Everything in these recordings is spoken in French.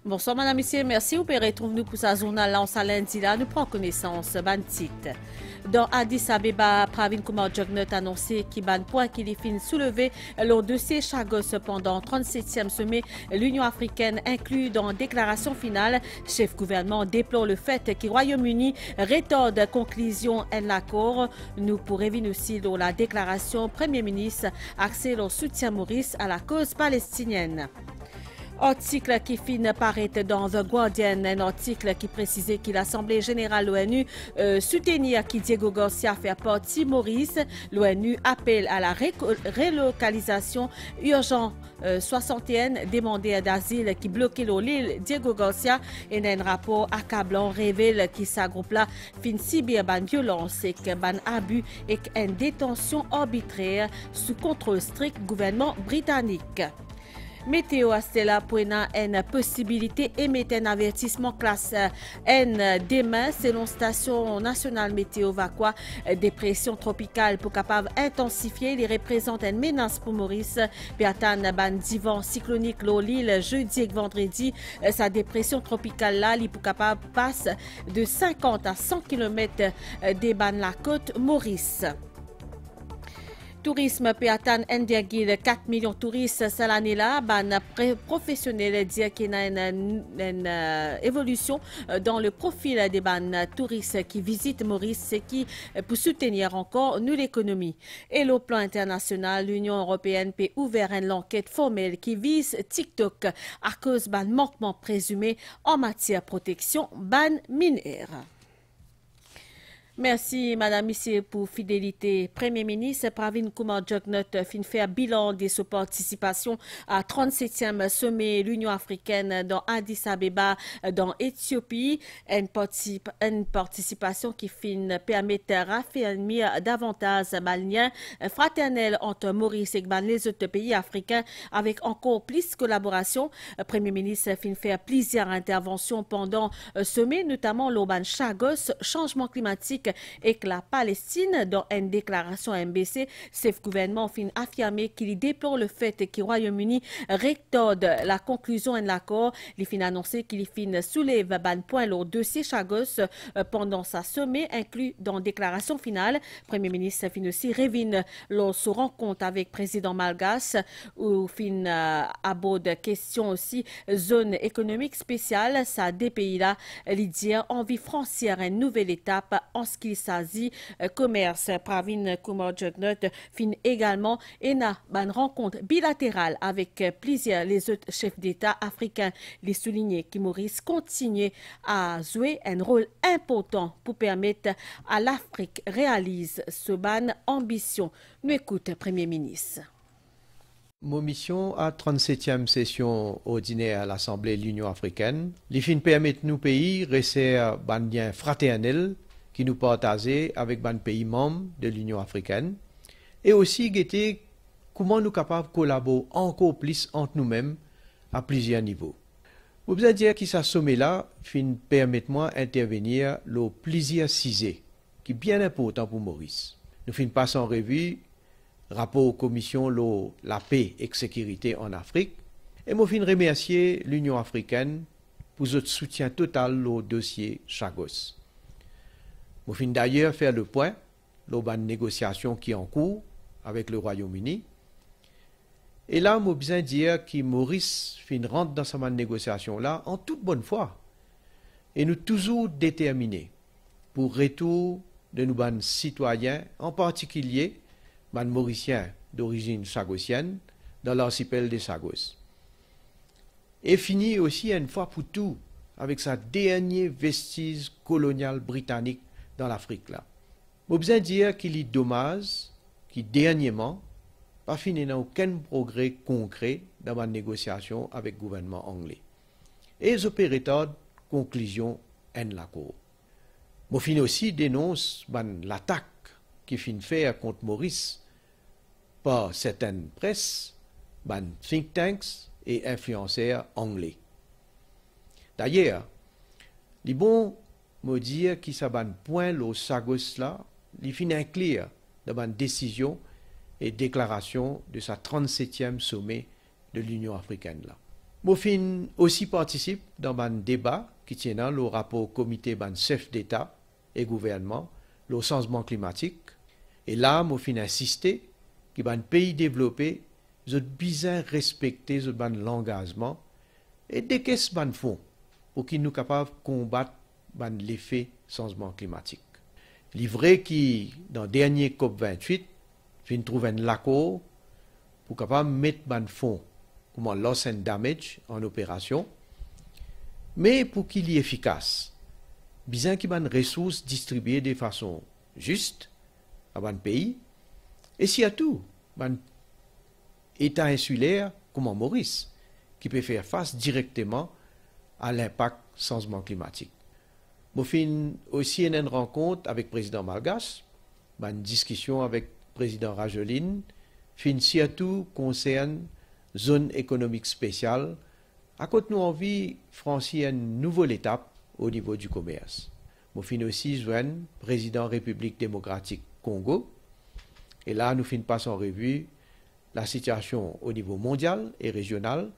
Bonsoir, madame, monsieur, merci. Vous retrouvez-nous pour sa journal là, on lundi là, nous prenons connaissance ban titre. Dans Addis Abeba, Pravin Kumar Jugnauth a annoncé qu'il ban point qu'il est fin soulevé le dossier Chagos pendant 37e sommet. L'Union africaine inclut dans la déclaration finale. Chef gouvernement déplore le fait que le Royaume-Uni rétorde conclusion en l'accord. Nous pourrons revenir aussi dans la déclaration Premier ministre axée au soutien Maurice à la cause palestinienne. Article qui finit paraître dans The Guardian, un article qui précisait que l'Assemblée générale de l'ONU soutenir qui Diego Garcia fait partie Maurice. L'ONU appelle à la relocalisation urgente 61 demandeurs d'asile qui bloquaient l'île Diego Garcia et un rapport accablant révèle que ce groupe-là finit subir une violence et un abus et une détention arbitraire sous contrôle strict du gouvernement britannique. Météo Astella pour une possibilité émettre un avertissement classe N demain selon Station nationale météo Vacua. Dépression tropicale pour capable intensifier, il représente une menace pour Maurice. Piatan ban divan cyclonique l'île jeudi et vendredi. Sa dépression tropicale là, il pour capable passe de 50 à 100 km des ban la côte Maurice. Tourisme peut atteindre 1,4 million de touristes cette année-là. Les professionnels disent qu'il y a une évolution dans le profil des touristes qui visitent Maurice et qui pour soutenir encore nous l'économie. Et au plan international, l'Union européenne peut ouvrir une enquête formelle qui vise TikTok à cause d'un manquement présumé en matière de protection minière. Merci, madame, monsieur, pour fidélité. Premier ministre Pravin Kumar Jugnauth fin fait bilan de sa participation à 37e sommet l'Union africaine dans Addis Abeba, dans Éthiopie. Une participation qui fin permettre de raffermir davantage le lien fraternel entre Maurice et les autres pays africains avec encore plus de collaboration. Premier ministre fin fait plusieurs interventions pendant le sommet, notamment l'Oban Chagos, changement climatique et que la Palestine, dans une déclaration MBC, le gouvernement fin affirmé qu'il déplore le fait que le Royaume-Uni rétorde la conclusion de l'accord. Il fin annoncé qu'il fin soulève un point le dossier Chagos pendant sa sommet inclus dans la déclaration finale. Premier ministre fin aussi revient se rencontre avec le président malgache où fin aborde question aussi zone économique spéciale. Ça des pays là, il dit envie franchir une nouvelle étape en ce qui s'agit commerce. Pravin Kumar Jugnauth fin également une rencontre bilatérale avec plusieurs les autres chefs d'État africains. Les souligner que Maurice continue à jouer un rôle important pour permettre à l'Afrique réaliser ce ban ambition. Nous écoute Premier ministre. Mon mission à 37e session ordinaire à l'Assemblée de l'Union africaine, les fins permettent nous pays rester un lien fraternel qui nous partageons avec les pays membres de l'Union africaine et aussi guetter comment nous sommes capables de collaborer encore plus entre nous-mêmes à plusieurs niveaux. Vous pouvez dire que ce sommet-là permet-moi d'intervenir le plaisir cisé, qui est bien important pour Maurice. Nous finissons passer en revue rapport aux commissions la paix et la sécurité en Afrique et je remercier l'Union africaine pour son soutien total au dossier Chagos. Je fin d'ailleurs faire le point lors de négociation qui est en cours avec le Royaume-Uni. Et là, je besoin dire que Maurice rentre dans cette négociation-là en toute bonne foi. Et nous toujours déterminés pour retour de nos citoyens, en particulier les Mauriciens d'origine chagosienne, dans l'archipel des Chagos. Et finit aussi une fois pour tout avec sa dernier vestige colonial britannique dans l'Afrique là. Je besoin dire qu'il est dommage que dernièrement, pas fini n'a aucun progrès concret dans ma négociation avec le gouvernement anglais. Et je peux conclusion en l'accord. Je fin aussi dénonce l'attaque qui fin faire contre Maurice par certaines presses, think tanks et influenceurs anglais. D'ailleurs, il est bon me dire que ça ban point le Chagos là, il fin inclure dans une décision et déclaration de sa 37e sommet de l'Union africaine. Mofin aussi participe dans un débat qui tient dans le rapport comité ban chef d'État et gouvernement, le changement climatique. Et là, Mofin insisté que ban pays développés ont besoin de respecter l'engagement et des caisses ban fonds pour qu'ils nous capables de combattre l'effet changement climatique. Livré qui, dans le dernier COP28, fin trouve un accord pour capable mettre ban fonds comme un loss and damage en opération, mais pour qu'il y ait efficace, besoin qu'il y ait des ressources distribuées de façon juste à un pays, et surtout, un État insulaire comme en Maurice, qui peut faire face directement à l'impact changement climatique. Nous avons aussi une rencontre avec le président Malgache, une discussion avec le président Rajoelina, fin surtout concerne zone économique spéciale, à côté nous envie franchir une nouvelle étape au niveau du commerce. Nous avons aussi joindre le président République démocratique Congo, et là nous finissons passer en revue la situation au niveau mondial et régional,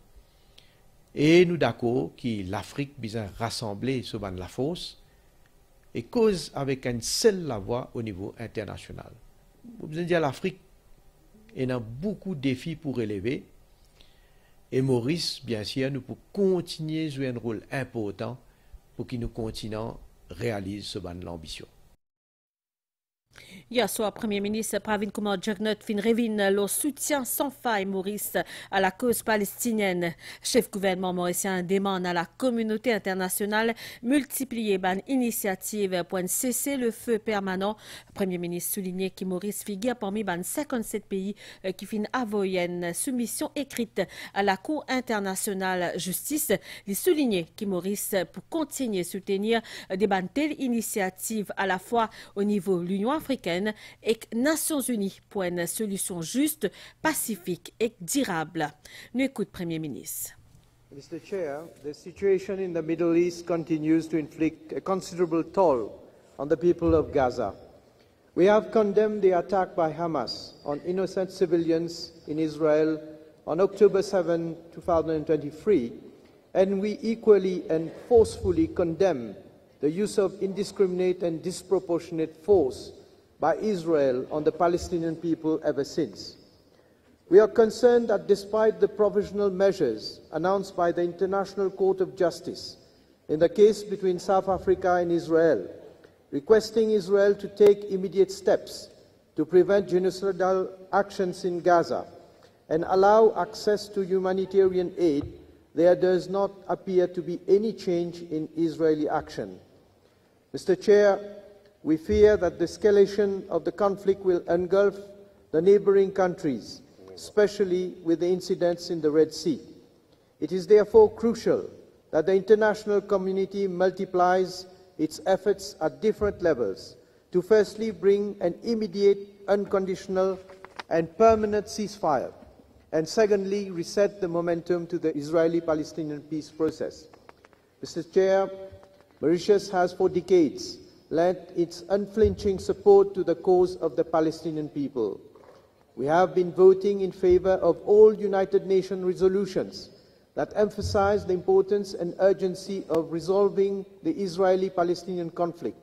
et nous d'accord que l'Afrique besoin rassembler sur la force et cause avec une seule la voix au niveau international. Vous besoin dire l'Afrique a beaucoup de défis pour relever, et Maurice, bien sûr, nous pouvons continuer à jouer un rôle important pour que nos continents réalisent ce ban de l'ambition. Hier soir, Premier ministre Pravin Kumar Jugnauth fin revient le soutien sans faille Maurice à la cause palestinienne. Chef gouvernement mauricien demande à la communauté internationale multiplier ban initiative pour cesser le feu permanent. Premier ministre souligné que Maurice figure parmi ban 57 pays qui fin avoyer une soumission écrite à la Cour internationale justice. Il souligné que Maurice pour continuer à soutenir des ban telles initiatives à la fois au niveau de l'Union africaine et Nations Unies pour une solution juste, pacifique et durable. Nous écoutons Premier ministre. Mr. Chair, the situation in the Middle East continues to inflict a considerable toll on the people of Gaza. We have condemned the attack by Hamas on innocent civilians in Israel on October 7, 2023, and we equally and forcefully condemn the use of indiscriminate and disproportionate force by Israel on the Palestinian people ever since. We are concerned that despite the provisional measures announced by the International Court of Justice in the case between South Africa and Israel, requesting Israel to take immediate steps to prevent genocidal actions in Gaza and allow access to humanitarian aid, there does not appear to be any change in Israeli action. Mr. Chair, we fear that the escalation of the conflict will engulf the neighboring countries, especially with the incidents in the Red Sea. It is therefore crucial that the international community multiplies its efforts at different levels to firstly bring an immediate, unconditional and permanent ceasefire, and secondly reset the momentum to the Israeli-Palestinian peace process. Mr. Chair, Mauritius has for decades lent its unflinching support to the cause of the Palestinian people. We have been voting in favor of all United Nations resolutions that emphasize the importance and urgency of resolving the Israeli-Palestinian conflict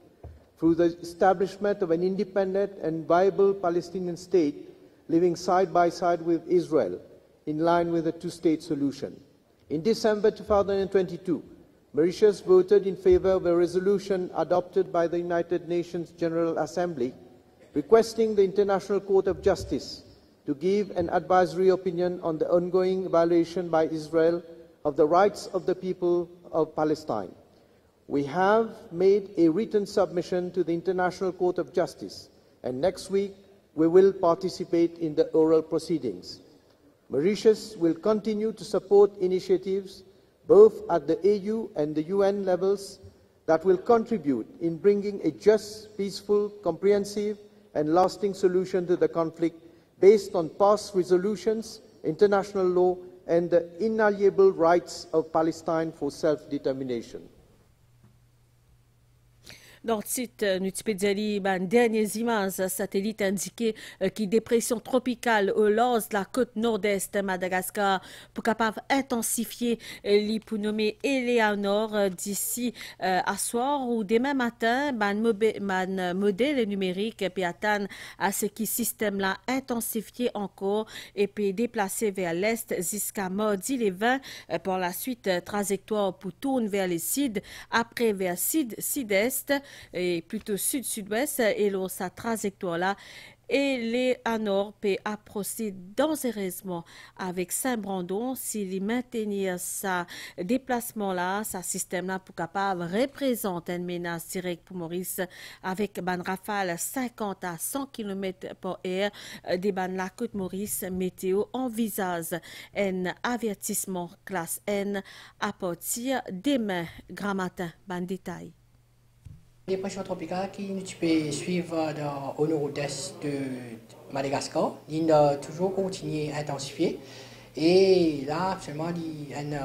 through the establishment of an independent and viable Palestinian state living side by side with Israel, in line with the two-state solution. In December 2022, Mauritius voted in favor of a resolution adopted by the United Nations General Assembly requesting the International Court of Justice to give an advisory opinion on the ongoing violation by Israel of the rights of the people of Palestine. We have made a written submission to the International Court of Justice, and next week we will participate in the oral proceedings. Mauritius will continue to support initiatives both at the AU and the UN levels that will contribute in bringing a just, peaceful, comprehensive and lasting solution to the conflict based on past resolutions, international law and the inalienable rights of Palestine for self-determination. Dans le titre, nous avons dernières images satellites indiquées qui dépression tropicale au large de la côte nord-est de Madagascar pour capable intensifier l'hyponomie Eleanor d'ici à soir ou demain matin, modèle numérique puis atteindre à ce qui système là intensifié encore et puis déplacer vers l'est jusqu'à mardi les 20 pour la suite trajectoire pour tourner vers le sud après vers sud-est et plutôt sud-sud-ouest et là, sa trajectoire là et les Anor peut approcher dangereusement avec Saint-Brandon s'il maintenir sa déplacement là, sa système là pour capable représenter une menace directe pour Maurice avec ban rafale 50 à 100 km/h des ban la côte Maurice météo envisage un avertissement classe N à partir demain grand matin ban détail. Dépression tropicale qui nous peut suivre au nord-est de Madagascar, il a toujours continué à intensifier et là actuellement il y a une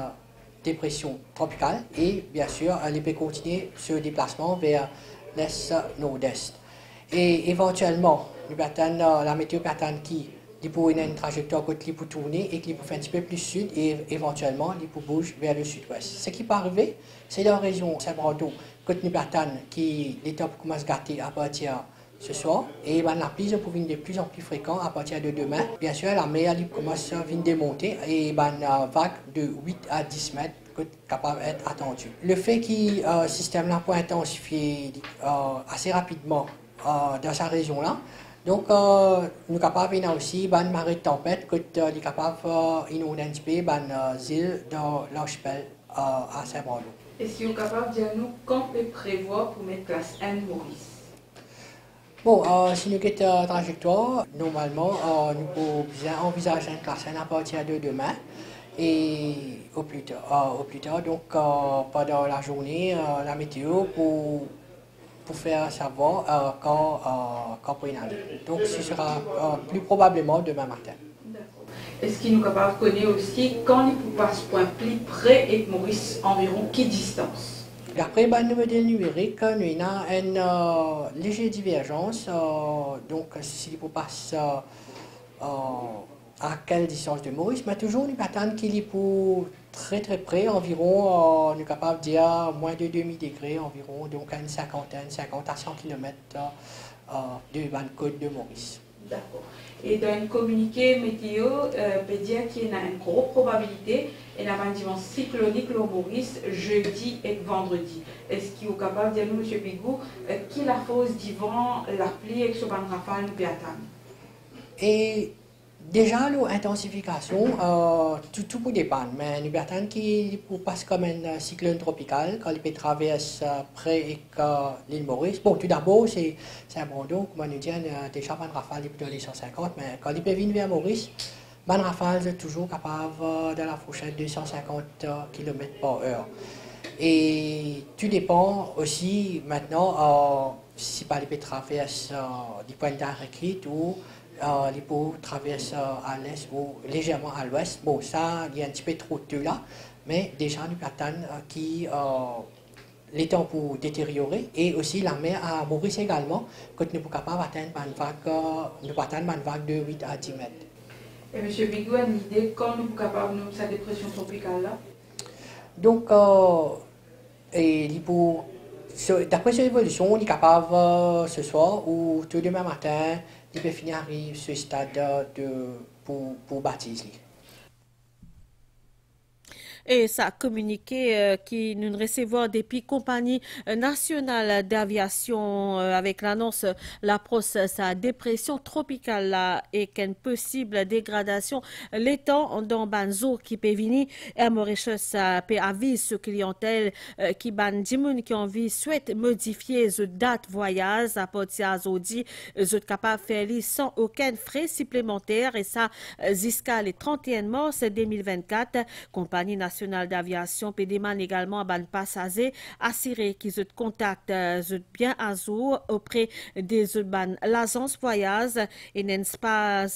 dépression tropicale et bien sûr elle peut continuer ce déplacement vers l'est-nord-est et éventuellement la météo pattern qui pour une trajectoire qui peut tourner et qui peut faire un petit peu plus sud et éventuellement il peut bouger vers le sud-ouest. Ce qui peut arriver, c'est la région Saint-Brandon côte Nupatan qui l'état commence à gâter à partir de ce soir et la pluie peut venir de plus en plus fréquent à partir de demain. Bien sûr, la mer commence à venir démonter et une vague de 8 à 10 mètres capable d'être attendue. Le fait que le système là peut intensifier assez rapidement dans sa région là. Donc, nous sommes capables aussi de marée de tempête, que nous sommes capables d'inonder les îles dans l'archipel à Saint-Brandon. Est-ce que vous êtes capable de dire nous qu'on peut prévoir pour mettre classe N Maurice? Bon, si nous avons une trajectoire, normalement, nous pouvons bien envisager une classe N à partir de demain et au plus tard. Donc, pendant la journée, la météo pour faire savoir quand pour y aller. Donc ce sera plus probablement demain matin. Est-ce qu'il nous capable de connaître aussi quand il passe point plus près et Maurice environ quelle distance? D'après le modèle numérique, nous avons une légère divergence. Donc s'il passe à quelle distance de Maurice, mais toujours nous attendons qu'il est pour très près, environ, nous sommes capables de dire moins de demi-degré environ, donc à une cinquantaine, 50 à 100 km de la côte de Maurice. D'accord. Et dans un communiqué météo, peut dire qu'il y a une grosse probabilité et un événement cyclonique le Maurice jeudi et vendredi. Est-ce qu'il est capable de dire, M. Bigou, qui la force du vent, la pluie et ce ban rafale nous peut attendre? Et déjà, l'intensification, tout peut dépendre, mais nous attendons qu'il passe comme un cyclone tropical, quand il peut traverser près de l'île Maurice. Bon, tout d'abord, c'est Saint-Brandon, comme nous disons, déjà, ban rafale est plutôt les 150, mais quand il peut venir vers Maurice, ban rafale est toujours capable de la fourchette de 250 km/h. Et tout dépend aussi maintenant si il peut traverser du point d'arrêt ou les pots traversent à l'est ou légèrement à l'ouest. Bon, ça, il y a un petit peu trop de là, mais déjà, nous attendons qui les temps pour détériorer et aussi la mer à Maurice également, quand nous sommes capables d'atteindre une vague de 8 à 10 mètres. Et M. Bigou a une idée quand nous sommes capables de cette dépression tropicale là? Donc, d'après cette évolution, on est capable ce soir ou tout demain matin, il peut finir arriver ce stade pour baptiser. Et ça a communiqué qui nous recevons depuis compagnie nationale d'aviation avec l'annonce l'approche sa dépression tropicale là, et qu'une possible dégradation l'étant dans banzo qui peut venir et Mauritius peut aviser ce clientèle qui ban dimoun qui envie souhaite modifier the date voyage à partir d'aujourd'hui capable de faire sans aucun frais supplémentaire et ça jusqu'à le 31 mars 2024 compagnie nationale national d'aviation pédéman également ban passagers assuré qu'ils ont contact bien à jour auprès des ban l'agence voyage et n'est pas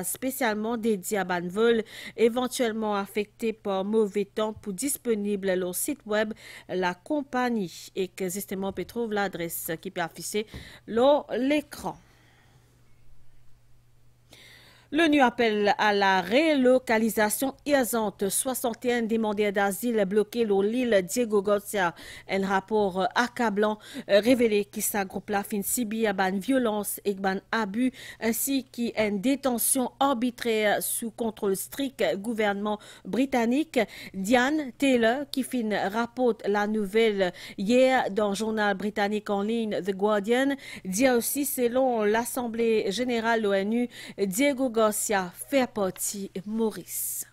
spécialement dédié à ban vol éventuellement affecté par mauvais temps pour disponible le site web la compagnie et que justement peut trouver l'adresse qui peut afficher l'écran. L'ONU appelle à la relocalisation urgente. 61 demandeurs d'asile bloqués sur l'île Diego Garcia. Un rapport accablant révélé que ce groupe-là fin subir une violence et un abus ainsi qu'une détention arbitraire sous contrôle strict gouvernement britannique. Diane Taylor qui fin rapporte la nouvelle hier dans le journal britannique en ligne The Guardian dit aussi selon l'Assemblée générale de l'ONU Diego Garcia fait partie Maurice.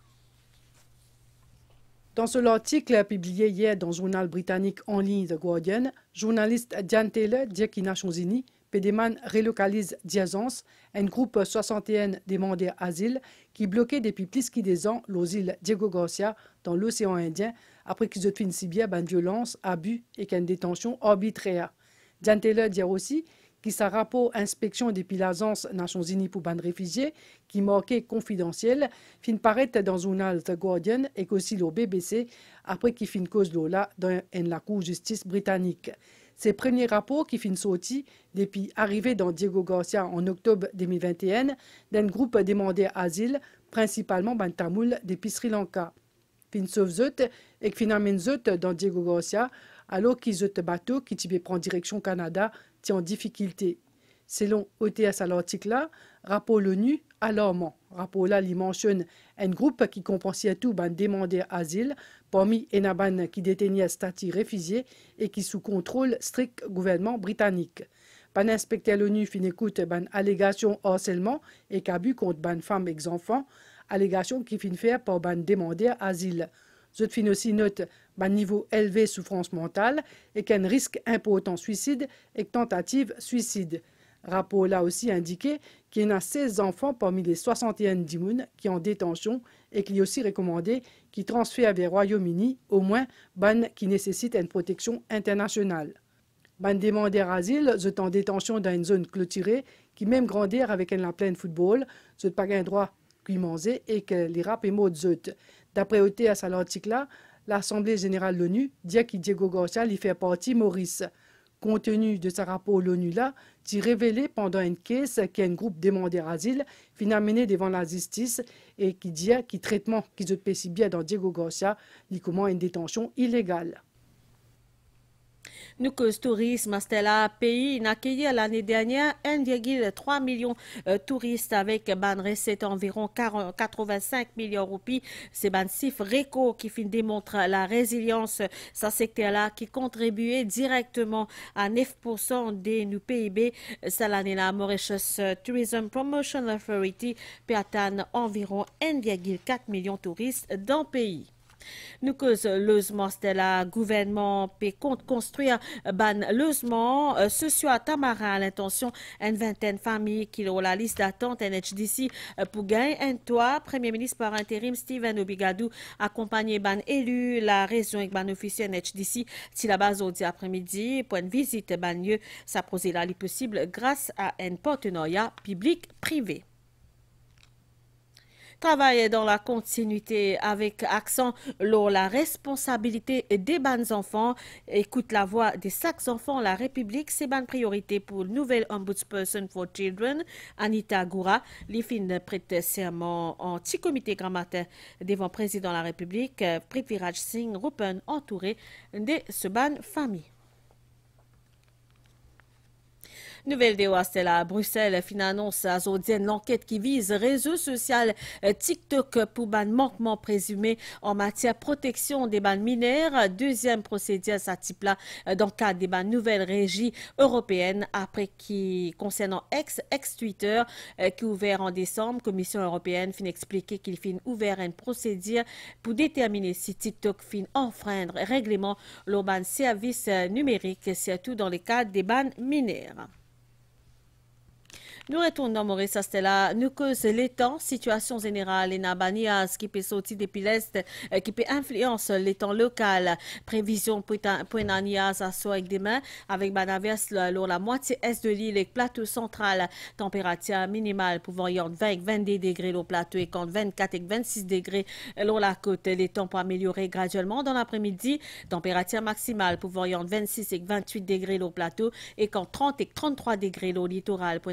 Dans ce article publié hier dans le journal britannique en ligne The Guardian, journaliste Diane Taylor dit que les Nations Unies pédéman relocalise d'urgence un groupe 61 demandeurs d'asile qui bloquait depuis plus que 2 ans les îles Diego Garcia dans l'océan Indien après qu'ils ont fait une subir une violence, abus et qu'une détention arbitraire. Diane Taylor dit aussi qui sa rapport inspection depuis l'Agence Nations Unies pour les réfugiés, qui marquait confidentiel, fin paraître dans le journal The Guardian et aussi le BBC, après qu'il fin cause là dans la Cour de justice britannique. Ces premiers rapports qui fin sortis depuis arrivée dans Diego Garcia en octobre 2021 d'un groupe demandé asile, principalement Tamoul depuis Sri Lanka. Fin sauve zut et fin amène zut dans Diego Garcia, alors qu'ils ont bateau qui tibé prend direction Canada en difficulté. Selon OTS à l'article-là, rapport l'ONU alarmant. Rapport là, il mentionne un groupe qui compensait tout demandé asile, parmi les qui détenaient statut réfugié et qui sous contrôle strict gouvernement britannique. Ban inspecteur l'ONU fin écoute allégation harcèlement et qu'abus contre femmes et enfants, allégation qui fin faire par demandé asile. Zot fin aussi note niveau élevé souffrance mentale et qu'un risque important suicide et tentative suicide. Rapport là aussi indiqué qu'il y en a 16 enfants parmi les 61 d'Imoun qui sont en détention et qu'il est aussi recommandé qu'ils transfèrent vers le Royaume-Uni au moins qui nécessitent une protection internationale. Demandeurs d'asile sont en détention dans une zone clôturée qui même grandir avec la pleine football, sont pas un droit qui manger et que les rap et mots zut. D'après OTS à l'article-là, l'Assemblée générale de l'ONU dit que Diego Garcia y fait partie Maurice. Compte tenu de ce rapport l'ONU-là, qui révélé pendant une caisse qu'un groupe demandeur d'asile fin amené devant la justice et qui dit que traitement qu'ils ont si bien dans Diego Garcia, il comment une détention illégale. Nous cause tourisme, Stella pays n'a accueilli l'année dernière 1,3 million de touristes avec une recette environ 85 millions de roupies. C'est un chiffre record qui démontre la résilience de ce secteur-là qui contribuait directement à 9% de nos PIB. Cette année-là, Mauritius Tourism Promotion Authority peut atteindre environ 1,4 million de touristes dans le pays. Nous cause logement le gouvernement peut construire ban logement sociaux à Tamarin à l'intention une vingtaine de familles qui ont la liste d'attente NHDC pour gagner un toit. Premier ministre par intérim Stephen Obigadou accompagné ban élu la région avec ban officiel NHDC si la base aujourd'hui après-midi pour une visite ban lieu ça posé là les possible grâce à un partenariat public-privé. Travailler dans la continuité avec accent sur la responsabilité des bons enfants. Écoute la voix de chaque enfant. La République, c'est une priorité pour le nouvel Ombudsperson for Children, Anita Goura. Les fins prête serment en petit comité grand matin devant le président de la République, Prithviraj Singh Rupan, entouré de ce ban famille. Nouvelle de Ouastela à Bruxelles, fin annonce à Zodienne l'enquête qui vise réseau social TikTok pour ban manquement présumé en matière de protection des ban mineurs. Deuxième procédure à ce type-là dans le cadre des ban nouvelles régies européennes après qui concernant ex-Twitter qui ouvert en décembre. Commission européenne fin expliquer qu'il fin ouvert une procédure pour déterminer si TikTok fin enfreindre règlement le ban service numérique, surtout dans le cadre des ban mineurs. Nous retournons Maurice Astella. Nous cause les temps, situation générale et Nabanias qui peut sortir depuis l'Est, qui peut influencer les temps local. Prévision pour Nanias à soir avec demain, avec Banaverse la moitié est de l'île et plateau central. Température minimale pouvant y 20 et 22 degrés au plateau et quand 24 et 26 degrés sur la côte. Les temps pour améliorer graduellement dans l'après-midi. Température maximale pouvant y 26 et 28 degrés au plateau et quand 30 et 33 degrés au littoral. Pour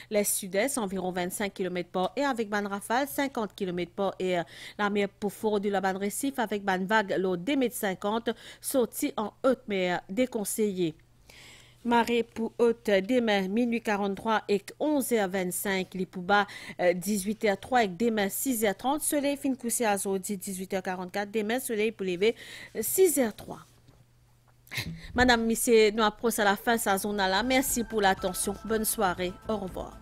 l'est sud-est, environ 25 km par et avec ban rafale, 50 km par et la mer pour fort de la ban récif avec ban vague l'eau des mètres 50 sorti en haute mer déconseillée. Marée pour haute demain minuit 43 et 11h25, les pour bas 18h03 et demain 6h30, soleil fin couché à Zodi 18h44, demain soleil pour lever 6h03. Madame, monsieur, nous approchons à la fin de sa zone là. Merci pour l'attention. Bonne soirée. Au revoir.